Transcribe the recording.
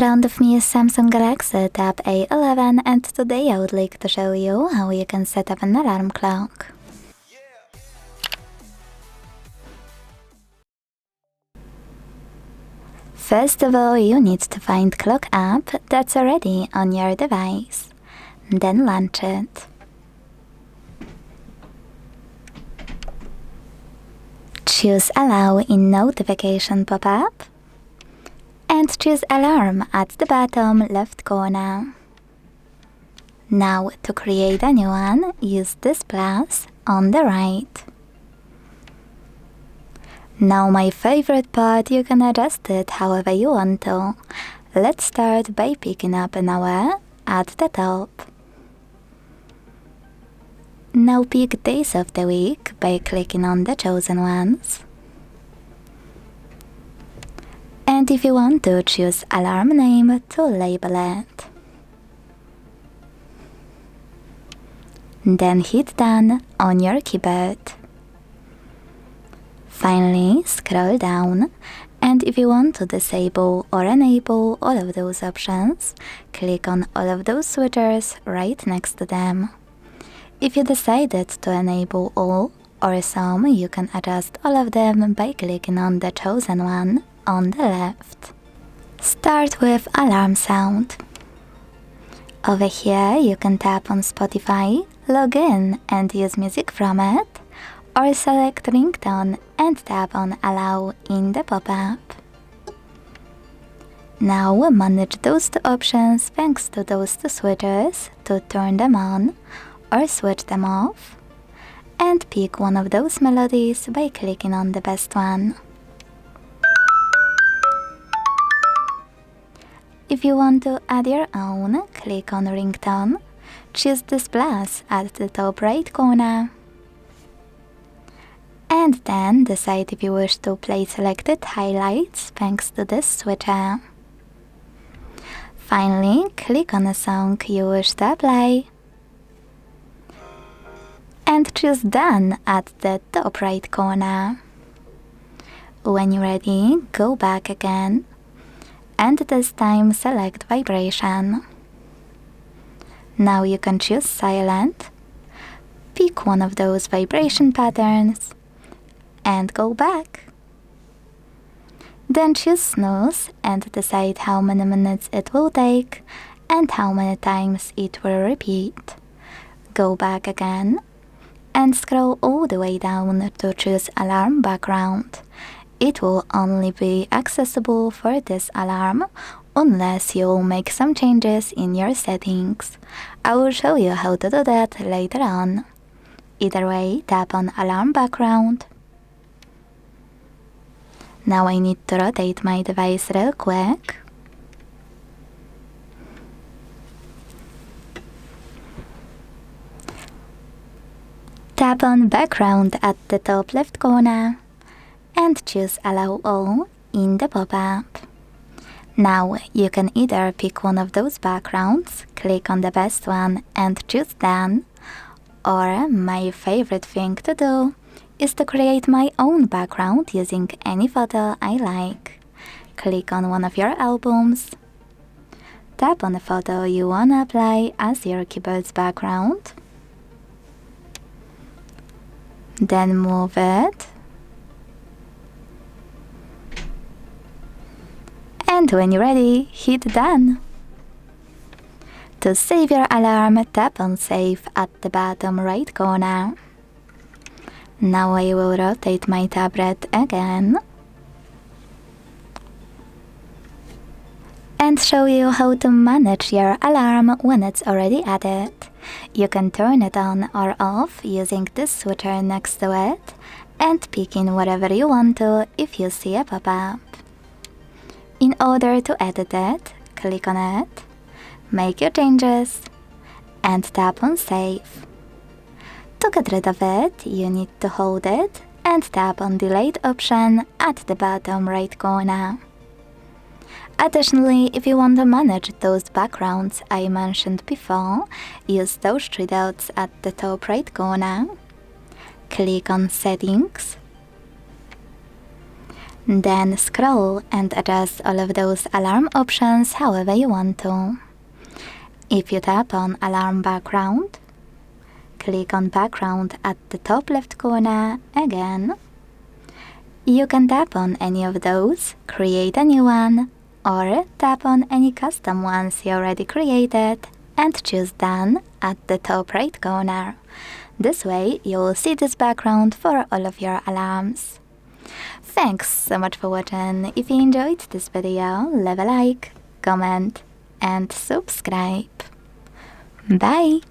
front of me is Samsung Galaxy Tab A11, and today I would like to show you how you can set up an alarm clock. First of all, you need to find Clock app that's already on your device. Then launch it. Choose Allow in Notification pop-up and choose Alarm at the bottom left corner. Now to create a new one, use this plus on the right. Now my favorite part, you can adjust it however you want to. Let's start by picking up an hour at the top. Now pick days of the week by clicking on the chosen ones. And if you want to, choose alarm name to label it. Then hit done on your keyboard. Finally, scroll down, and if you want to disable or enable all of those options, click on all of those switchers right next to them. If you decided to enable all or some, you can adjust all of them by clicking on the chosen one on the left. Start with alarm sound. Over here you can tap on Spotify, log in and use music from it, or select ringtone and tap on allow in the pop-up. Now manage those two options thanks to those two switches to turn them on or switch them off, and pick one of those melodies by clicking on the best one. If you want to add your own, click on ringtone, choose this plus at the top right corner, and then decide if you wish to play selected highlights thanks to this switcher. Finally, click on a song you wish to apply and choose done at the top right corner. When you're ready, go back again and this time select vibration. Now you can choose silent, pick one of those vibration patterns and go back. Then choose snooze and decide how many minutes it will take and how many times it will repeat. Go back again and scroll all the way down to choose alarm background. It will only be accessible for this alarm unless you will make some changes in your settings. I will show you how to do that later on. Either way, tap on alarm background. Now I need to rotate my device real quick. Tap on background at the top left corner and choose allow all in the pop-up. Now you can either pick one of those backgrounds, click on the best one and choose done, or my favorite thing to do is to create my own background using any photo I like. Click on one of your albums, tap on the photo you wanna apply as your keyboard's background, then move it, and when you're ready, hit done. To save your alarm, tap on save at the bottom right corner. Now I will rotate my tablet again and show you how to manage your alarm when it's already added. You can turn it on or off using this switcher next to it and picking whatever you want to if you see a pop-up. In order to edit it, click on it, make your changes, and tap on save. To get rid of it, you need to hold it and tap on delete option at the bottom right corner. Additionally, if you want to manage those backgrounds I mentioned before, use those three dots at the top right corner. Click on settings Then scroll and adjust all of those alarm options however you want to. If you tap on Alarm Background, click on Background at the top left corner again. You can tap on any of those, create a new one, or tap on any custom ones you already created and choose Done at the top right corner. This way you will see this background for all of your alarms. Thanks so much for watching. If you enjoyed this video, leave a like, comment and subscribe. Bye!